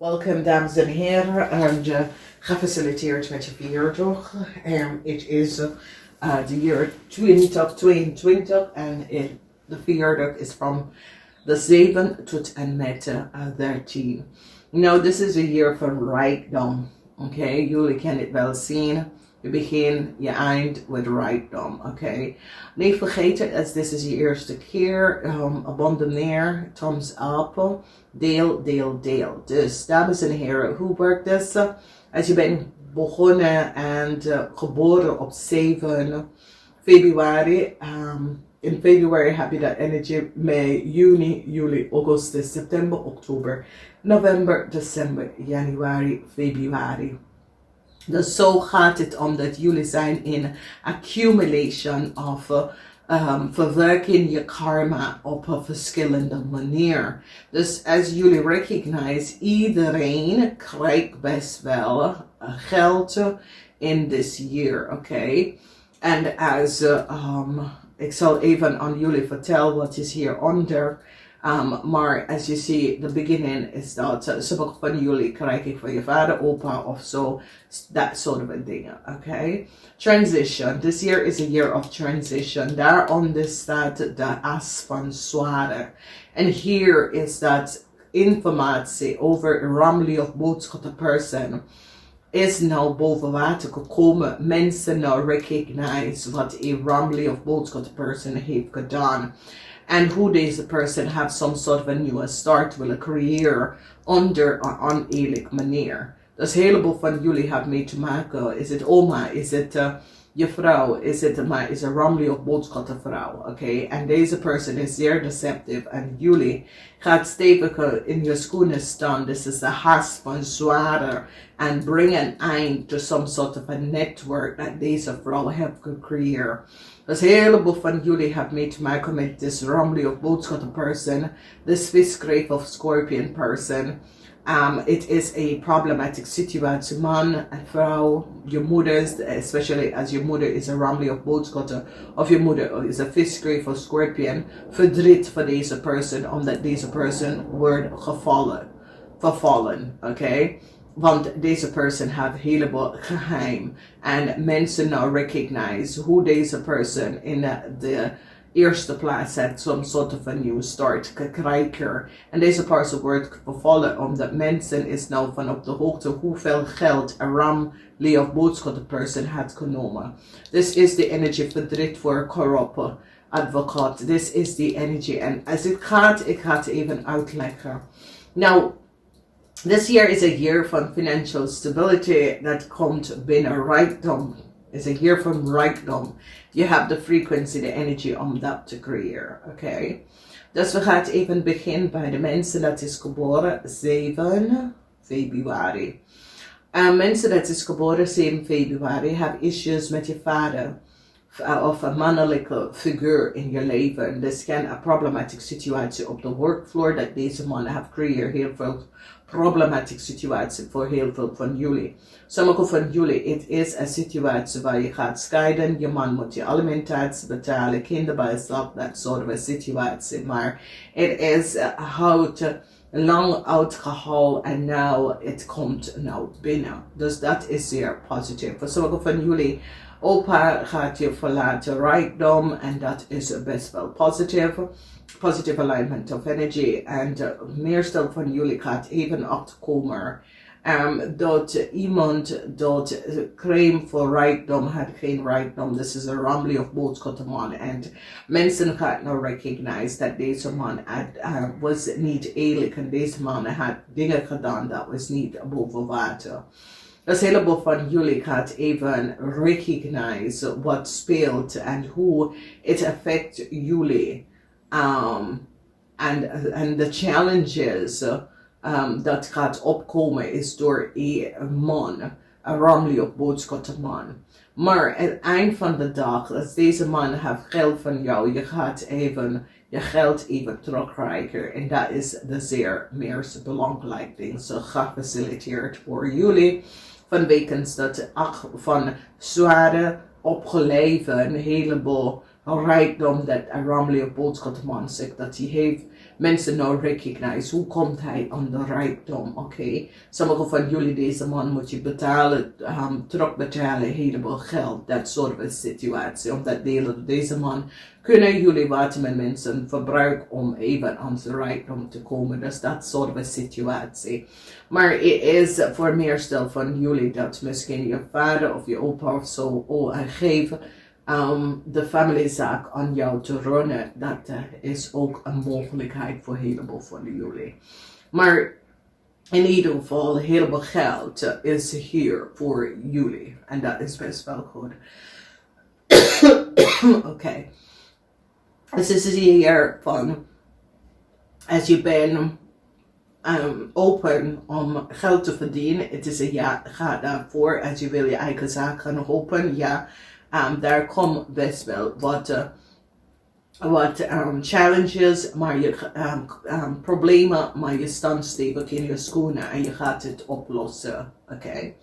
Welkom dames en heren en gefeliciteerd met je verjaardag. Het is de jaar 2022 en de verjaardag is van de 7 tot en met 13. Nou, this is a year van rijkdom. Oké, jullie kunnen het wel zien. Je begin, je eind met rijkdom. Oké. Niet vergeten, als dit is je eerste keer, abonneer, thumbs up, deel, deel, deel. Dus dames en heren, hoe werkt dit? Als je bent begonnen en geboren op 7 februari, in februari heb je dat energie mei, juni, juli, augustus, september, oktober, november, december, januari, februari. Dus zo gaat het omdat jullie zijn in accumulation of verwerking je karma op een verschillende manier. Dus als jullie recognize, iedereen krijgt best wel geld in this year, oké? En als ik zal even aan jullie vertellen wat is hieronder. Maar als je ziet, de beginning is dat sommige van jullie krijg ik van je vader, opa of zo, that sort of dingen, okay? Transition, this year is a year of transition. Daaronder staat de as van zwaarder. En hier is dat informatie over een ramli of boodschappen person is nou boven water gekomen. Mensen nou recognize wat een ramli of boodschappen person heeft gedaan. En hoe deze person heeft some sort of a nieuwe start willen creëren onder een oneerlijke manier. Dus een heleboel van jullie hebben mee te maken. Is het oma? Is het je vrouw? Is het is een ramli of boodschappenvrouw? Oké? En deze person is zeer deceptief. En jullie gaat stevig in je schoenen staan. This is de haast van zwaarder. En bring an end to some sort of a network dat deze vrouw heeft gecreëerd. Dus een heleboel van jullie hebben mee te maken met this ramli of boodschapper person, this visgrave of scorpion person. It is a problematic situatie, man en vrouw, je moeders, especially als je moeder is een ramli of boodschapper, of je moeder is een visgrave of scorpion, verdriet voor deze person, omdat deze person wordt vervallen, oké? Want deze person heeft een heleboel geheim. En mensen nou recognize hoe deze person in de eerste plaats heeft some sort of a new start krijgen. En deze person wordt vervallen omdat mensen is nou van op de hoogte hoeveel geld een ramli of boodschapper person heeft genomen. This is the energy verdriet voor corrupt advocaat. This is the energy. En als het gaat, ik ga het even uitleggen. Nou, this year is a year van financial stability dat komt binnen rijkdom. Is a year van rijkdom. Je hebt de frequency, de energy om dat te creëren. Oké? Dus we gaan even beginnen bij de mensen dat is geboren 7 februari. Mensen dat is geboren 7 februari hebben issues met je vader. Of een mannelijke figuur in je leven. Dus kan een problematische situatie op de workvloer dat deze man heeft gecreëerd. Heel veel problematische situatie voor heel veel van jullie. Sommige van jullie, het is een situatie waar je gaat scheiden. Je man moet je alimentatie betalen, kinderbijslag, dat soort van situatie. Maar het is lang uitgehaald en nou, het komt nou binnen. Dus dat is zeer positief. Voor sommige van jullie, opa gaat je verlaten rijkdom en dat is best wel positief. Positive alignment of energy. En meestal van jullie gaat even achterkomen dat iemand dat claim voor rijkdom had geen rijkdom. This is a ramli of boodschappenman. En mensen gaan nou recognize dat deze man was niet eerlijk en deze man had dingen gedaan dat was niet boven water. Dus een heleboel van jullie gaat even recognize wat speelt en hoe het affect jullie. En de challenges dat gaat opkomen is door een man, een ramli of boodschappenman. Maar aan het eind van de dag, als deze man heeft geld van jou, je gaat even je geld even terugkrijgen. En dat is de zeer meest belangrijk ding. Zo gefaciliteerd voor jullie. Vanwege dat van zware opgeleven een heleboel rijkdom, dat ramlige boodschapman zegt, dat hij heeft mensen nou recognize. Hoe komt hij aan de rijkdom? Oké. Sommige van jullie, deze man moet je betalen, terugbetalen, heleboel geld. Dat soort van situatie. Omdat deze man kunnen jullie waterman mensen verbruiken om even aan de rijkdom te komen. Dus dat soort van situatie. Maar het is voor meestal van jullie dat misschien je vader of je opa of zo geven de familyzaak aan jou te runnen. Dat is ook een mogelijkheid voor een heleboel van jullie. Maar in ieder geval, een heleboel geld is hier voor jullie. En dat is best wel goed. Oké. Dus het is hier van, als je bent open om geld te verdienen, het is een ja, ga daarvoor. Als je wil je eigen zaak gaan openen, ja. Daar komt best wel wat challenges, maar je problemen, maar je staat stevig in je schoenen en je gaat het oplossen. Oké.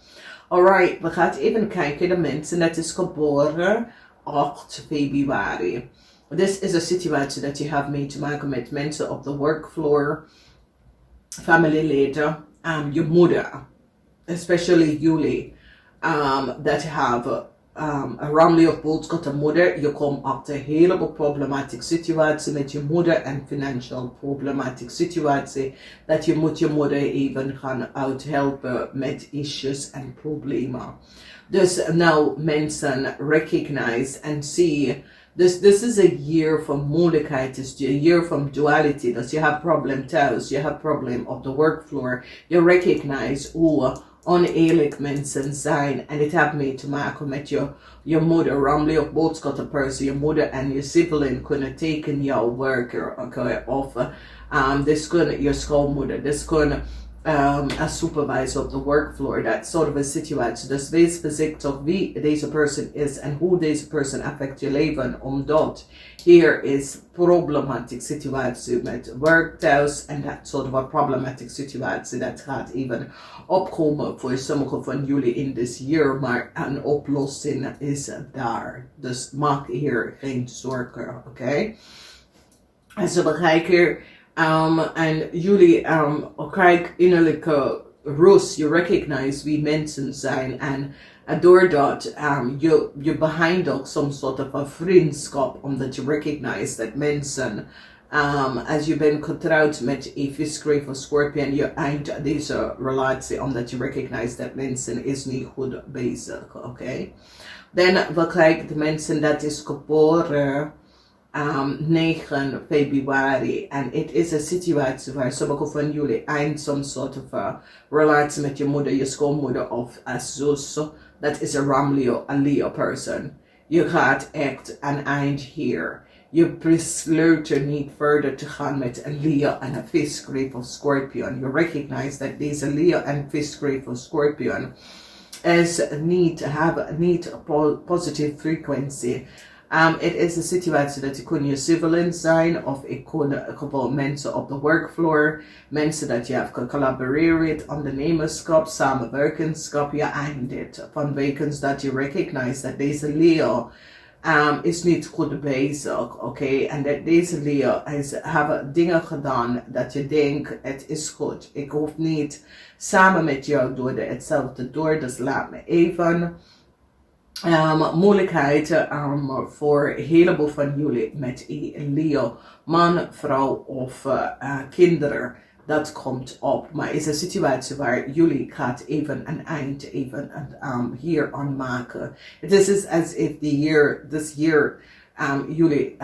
Alright, we gaan even kijken. De mensen, dat is geboren 8 februari. Dit is een situatie dat je hebt mee te maken met mensen op de workfloor, familieleden, je moeder, especially jullie, dat hebben een ramlige boodschap de moeder. Je komt achter een heleboel problematische situatie met je moeder en financieel problematische situatie. Dat je moet je moeder even gaan uithelpen met issues en problemen. Dus nou mensen recognize en see. Dus this is a year van moeilijkheid. Het is een year van duality. Dus je hebt probleem thuis, je hebt probleem op de workfloor. Je recognize hoe oneerlijk mensen zijn. En dit heeft mee te maken met je moeder, ramelijk of boodschappenperson, je moeder en je sibling kunnen tekenen jouw werker. Okay? Of dit kunnen je schoonmoeder, dit kunnen een supervisor op de workfloor, dat soort van situatie. Dus wees voorzichtig wie deze persoon is en hoe deze persoon affect je leven, omdat hier is problematische situatie met werk thuis en dat soort van problematische situatie dat gaat even opkomen voor sommige van jullie in this year, maar een oplossing is daar. Dus maak hier geen zorgen, oké? En zo bekijken. En jullie krijgen innerlijke rust, je recognize wie mensen zijn en doordat je behandelt soms soort van vriendschap, omdat je recognize dat mensen, als je bent getrouwd met een visschrijver Scorpion, je eindigt deze relatie omdat je recognize dat mensen is niet goed bezig, oké? Dan we krijgen de mensen dat is geboren 9 februari en het is een situatie waar sommige van jullie eind some soort van relatie met je moeder, je schoonmoeder of als zus. Dat is een Leo person. Je gaat echt een eind hier. Je besluit er niet verder te gaan met een Leo en een visschrijf of Scorpion. Je recognize dat deze Leo en visschrijf of Scorpion is niet positive frequency. Het is een situatie dat je kon je civilian zijn of ik kon gewoon mensen op de workfloor, mensen dat je hebt gecollaboreerd, ondernemerschap, samenwerkenschap, je eindigt vanwege dat je recognize dat deze Leo is niet goed bezig, oké? En dat deze Leo hebben dingen gedaan dat je denkt, het is goed, ik hoef niet samen met jou door hetzelfde door, dus laat me even. Moeilijkheid voor een heleboel van jullie met een Leo, man, vrouw of kinderen. Dat komt op, maar is een situatie waar jullie gaat even een eind hier aan maken. Het is as if this year jullie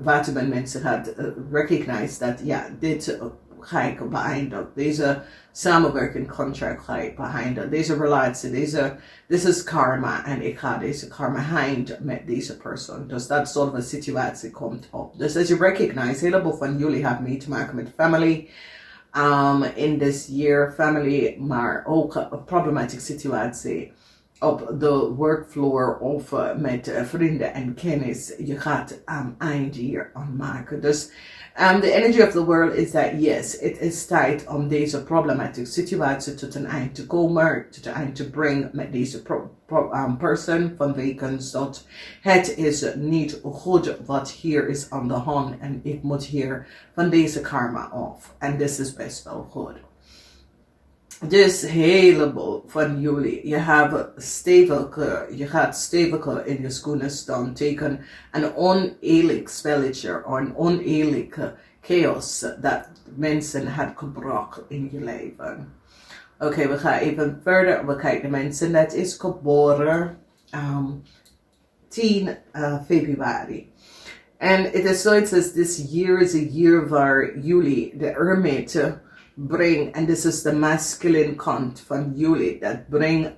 waterman mensen gaat recognize dat ja, dit ga ik beëindigen. Deze samenwerking contract ga ik beëindigen. Deze relatie, this is karma en ik ga deze karma eind met deze persoon. Dus dat soort van situatie komt op. Dus als je recognize, een heleboel van jullie hebben mee te maken met family. In this year, family, maar ook een problematische situatie op de workfloor of met vrienden en kennis. Je gaat eind hier aan maken. Dus the energy of the world is that yes, it is tijd om deze problematic situatie tot een eind te komen, tot een eind te brengen met deze person, vanwege dat het is niet goed wat hier is aan de hand en ik moet hier van deze karma af. En dit is best wel goed. Dus heleboel van jullie, je gaat steviger in je schoenen staan tegen een oneerlijk spelletje of een oneerlijke chaos dat mensen hebben gebracht in je leven. Oké, we gaan even verder. We kijken de mensen dat is geboren 10 Februari. En het is zoiets als this year is a year waar jullie de hermit brengt. En dit is de masculine kant van jullie. Dat brengt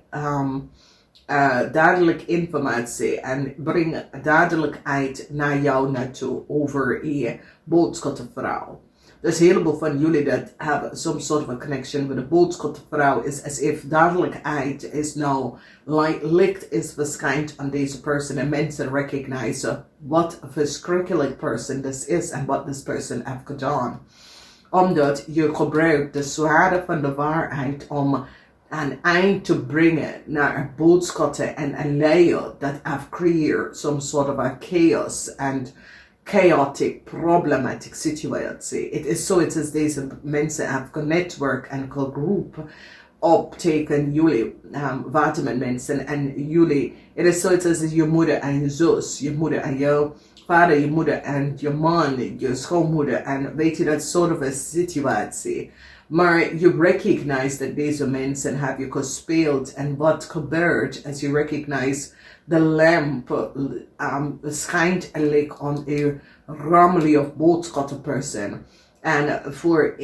duidelijk informatie en brengt duidelijkheid naar jou naartoe over je boodschappenvrouw. Dus een heleboel van jullie dat hebben some sort of a connection with de boodschappenvrouw is as if duidelijkheid is nou licht is verschijnt aan deze person en mensen recognize wat een verschrikkelijk person this is en wat this person heeft gedaan. Omdat je gebruikt de zwaarde van de waarheid om een eind te brengen naar een boodschap en een leier dat heeft creëerd some sort of a chaos and chaotic, problematic situatie. Het is zoiets als deze mensen hebben genetwerk en gegroep op tegen jullie WATERMAN mensen en jullie. Het is zoiets als je moeder en je zus, je moeder en je vader, je moeder en je man, je schoonmoeder en weet je dat soort of een situatie. Maar je recognize dat deze mensen hebben je gespeeld en wat gebeurt als je recognize de lamp schijnt eigenlijk aan een rammelie of boodschappenperson. En voor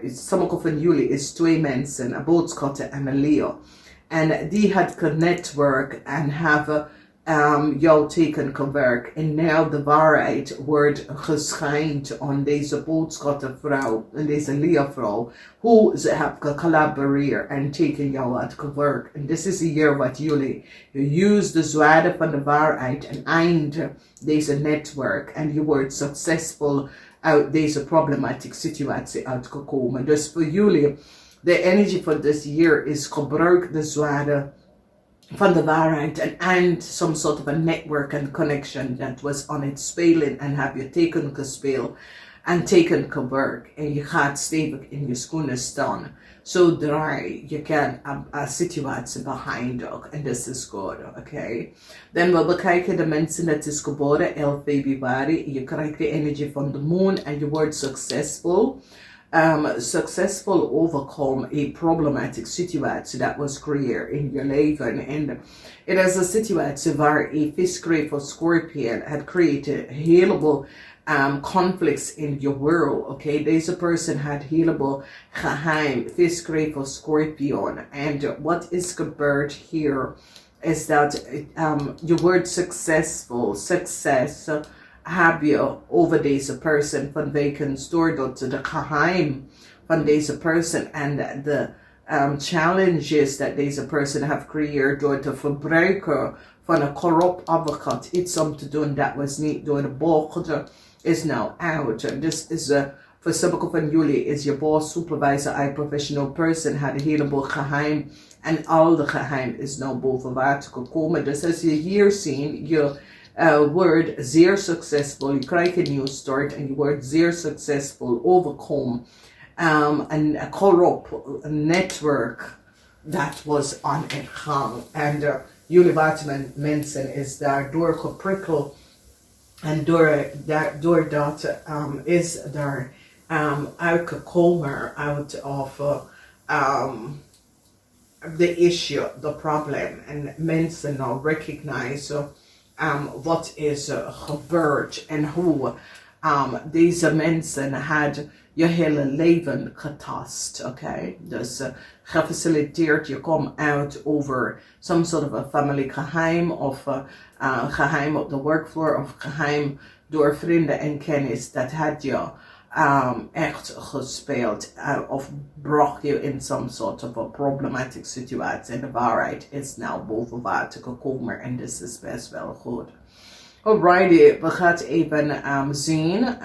sommige van jullie is 2 mensen, een boodschapper en een leer. En die had genetwerk en hebben jouw teken gewerkt. En nu de waarheid wordt geschijnd aan deze boodschappenvrouw en deze leervrouw. Hoe ze hebben gecollaboreerd en teken jou had gewerkt. En dit is hier wat jullie use de zwaarde van de waarheid en eind deze netwerk. En je wordt succesvol uit deze problematische situatie uitgekomen. Dus voor jullie, de energie van this year is gebruik de zwaarde van de waarheid and some sort of a network and connection that was on it spelen en heb je teken gespeeld en teken gewerkt en je gaat stevig in je schoenen staan zodra je kan een situatie behind ook en this is good, okay? Dan we bekijken de mensen dat is geboren 11 Februari, je krijgt de energie van de moon en je wordt succesvol. Successful overcome a problematic situatie that was created in your leven. And it is a situatie waar a visgrave of Scorpion had created a heleboel conflicts in your world. Okay, deze person had heleboel geheim visgrave of Scorpion. And what is gebeurd here is that you word successful, success. Heb je over deze person vanwege doordat de geheim van deze person en de challenges that deze person have creëerd door te verbruiken van een corrupt advocaat iets om te doen dat was niet door de bocht is now out. Dus is voor sommige van jullie is je boss, supervisor, I professional person had een heleboel geheim en al de geheim is nou boven water gekomen. Dus als je hier ziet, je wordt zeer succesvol, je krijgt een nieuwe start en je wordt zeer succesvol overkomen een corrupt netwerk dat was aan het gang. En jullie WATERMAN mensen is daardoor geprikkeld en door dat is daar uitgekomen out of the issue, the problem. En mensen nou recognize wat is gebeurd en hoe deze mensen had je hele leven getast, oké? Dus gefaciliteerd, je komt uit over some sort of a family geheim of geheim op de workfloor of geheim door vrienden en kennis. Dat had je echt gespeeld of bracht je in some sort of a problematic situatie. En de waarheid is nou boven water gekomen en dit is best wel goed. Alrighty, we gaan even zien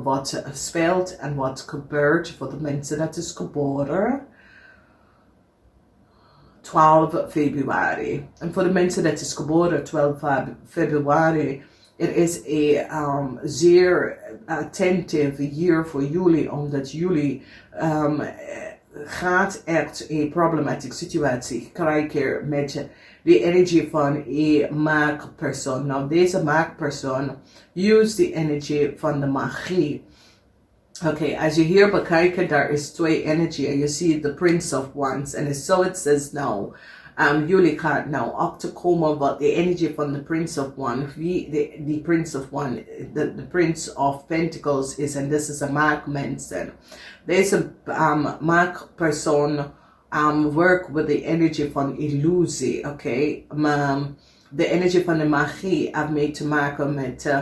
wat speelt en wat gebeurt voor de mensen dat is geboren 12 februari. En voor de mensen dat is geboren 12 februari, het is een zeer attentive year voor jullie, omdat jullie gaat echt een problematische situatie krijgen met de energie van een maakpersoon. Nou, deze maakpersoon use de energie van de magie. Oké, als je hier bekijkt, daar is twee energie. Je ziet de Prince of Wands. En so it says now, jullie gaan nou achterkomen wat de energie van de Prince of Wands, wie de Prince of Wands, de Prince of Pentacles is. En dit is een maakmensen. Deze maakpersoon work with the energy van illusie, oké. De energie van de magie heeft mee te maken met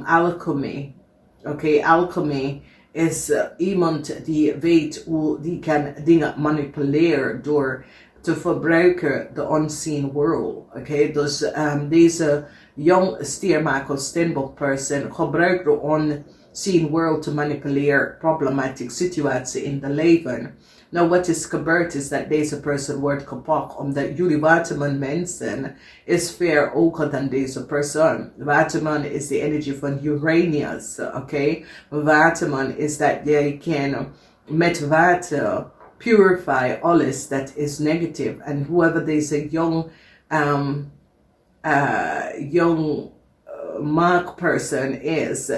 alchemy. Oké, alchemy is iemand die weet hoe die kan dingen manipuleren door te verbruiken de unseen world. Oké, dus deze young stiermaker, steenbok person gebruikt de unseen world te manipuleren problematische situatie in de leven. Nou, wat is gebeurd is dat deze persoon wordt gepakt omdat jullie waterman mensen is veel hoger dan deze persoon. Waterman is de energie van Uranus, oké? Waterman is dat jij kan met water purify alles dat is negatief. En whoever deze young mark person is,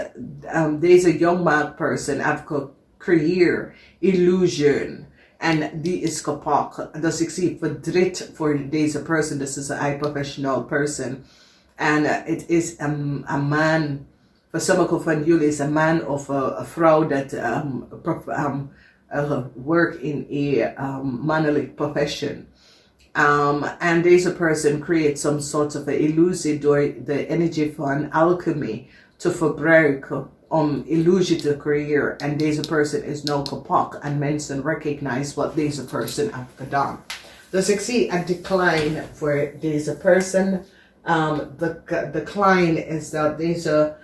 deze young mark person heeft gecreëerd illusion. En die is gepakt. Dus ik zie verdriet voor deze persoon. This is a high professional person. En het is een man. Voor sommigen van jullie is een man of een vrouw dat work in a mannelijk profession. And deze person creates some sort of a illusie door de energie van alchemy te verbruiken om illusie te creëren. En deze person is nou kapot en mensen recognize wat deze person heeft gedaan. Dus ik zie een decline voor deze person. The decline is dat deze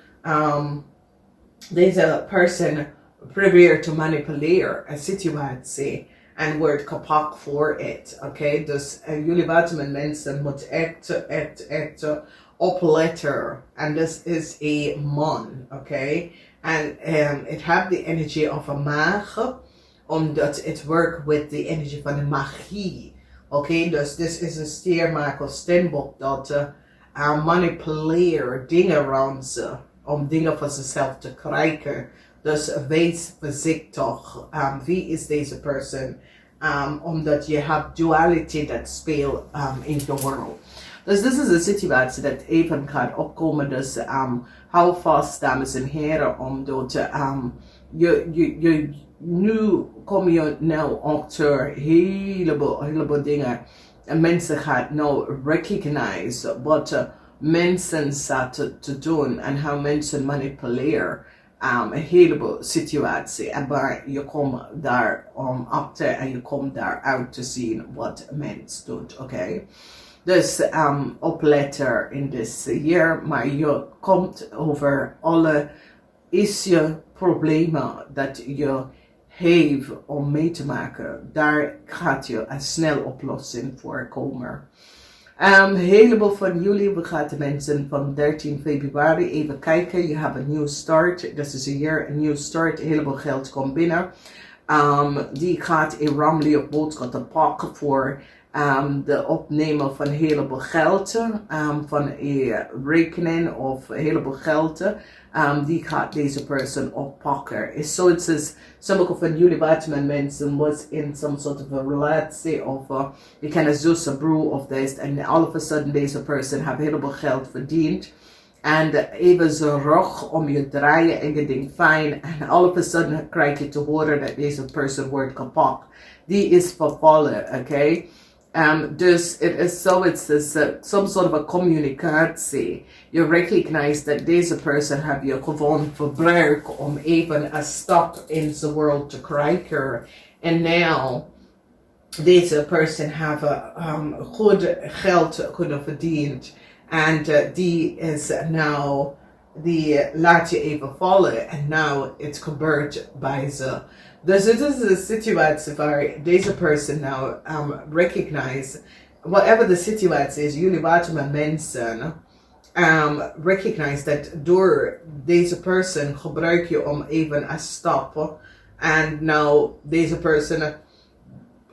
person probeert te manipuleren een situatie en wordt kapot voor het. Oké, dus jullie waterman mensen moeten echt opletten. En dit is een man, oké. En het heeft de energie of een maag, omdat het werkt met de energie van de magie. Oké, dus dit is een stiermaker, steenbok dat manipuleert dingen rond ze, om dingen voor zichzelf te krijgen. Dus wees voorzichtig. Wie is deze persoon? Omdat je hebt duality dat speelt in de wereld. Dus dit is een situatie dat even gaat opkomen. Dus hou vast, dames en heren, omdat nu kom je nou achter heleboel dingen. En mensen gaan nou recognize wat mensen zaten te doen en hoe mensen manipuleren. Een heleboel situatie. En maar je komt daar achter en je komt daar uit te zien wat een mens doet, oké? Dus opletten in dit jaar, maar je komt over alle problemen dat je heeft om mee te maken. Daar gaat je een snel oplossing voor komen. Een heleboel van jullie, we gaan de mensen van 13 februari even kijken. Je hebt een nieuwe start. Dit is een jaar, een nieuwe start. Een heleboel geld komt binnen. Die gaat een rammelige boodschap te pakken voor de opnemen van een heleboel geld. Van een rekening of een heleboel geld. Die gaat deze persoon oppakken. So it says, sommige van jullie waterman mensen was in some sort of a relatie of je kan een zus, een broer of this. En all of a sudden deze persoon heeft een heleboel geld verdiend. En even zijn rug om je draaien en je denkt fijn. En all of a sudden krijg je te horen dat deze persoon wordt kapot. Die is vervallen, oké? Dus het is some sort of a communicatie. Je recognize dat deze person heb je gewoon verbruikt om even een stap in the world te krijgen. En now, deze person have goed geld kunnen verdiend. En die is now, die laat je even vallen. En now it's gebeurd bij ze. Dus het is een situatie waar deze person now recognize, whatever the situatie is, jullie waterman mensen recognize dat door deze person gebruik je om even een stap. En now deze person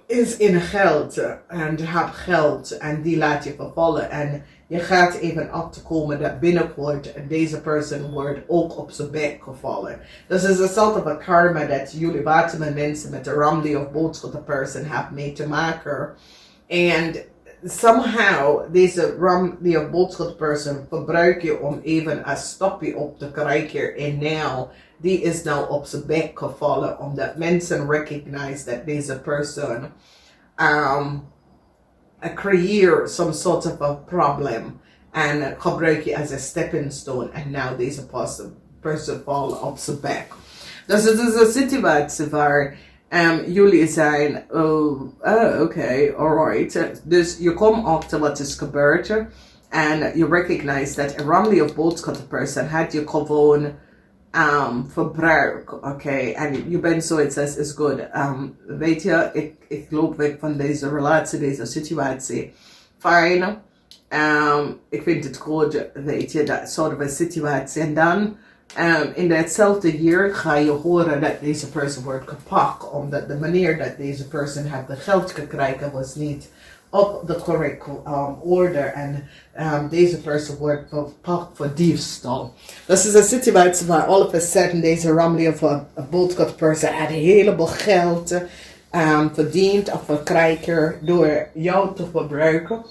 is in geld en hebt geld en die laat je vervallen. En je gaat even af te komen dat binnenkort deze person wordt ook op zijn bek gevallen. Dus het is een soort of a karma dat jullie waterman mensen met de ramli of boodschap person hebben mee te maken. En somehow deze ramli of boodschap person gebruik je om even een stapje op te krijgen. En now, die is nou op zijn bek gevallen omdat mensen recognize dat deze person creëer some sort of a problem en gebruik je als een stepping stone en now deze person valt op zijn bek. Dus het is een situatie waar jullie zijn, oké, alright. Dus je komt achter wat is gebeurd en je recognize dat een ramli of boodschap person had je gewoon verbruik, oké, en je bent zoiets als is goed. Weet je, ik loop weg van deze relatie, deze situatie. Fijn. Ik vind het goed, weet je, dat soort van situatie. En dan, in datzelfde jaar ga je horen dat deze person wordt gepakt, omdat de manier dat deze person heeft de geld gekregen was niet op de correcte orde en deze person wordt gepakt voor diefstal. Dat is een situatie waar all of a sudden deze ramli of a boodschap person had een heleboel geld verdiend of verkrijgen door jou te verbruiken.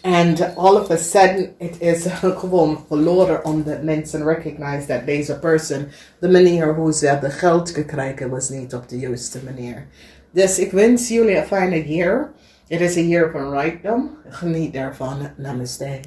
En all of a sudden het is gewoon verloren omdat mensen recognize dat deze person, de manier hoe ze de geld gekregen was niet op de juiste manier. Dus ik wens jullie een fijne jaar. Het is een jaar van rijkdom. Geniet daarvan. Namaste.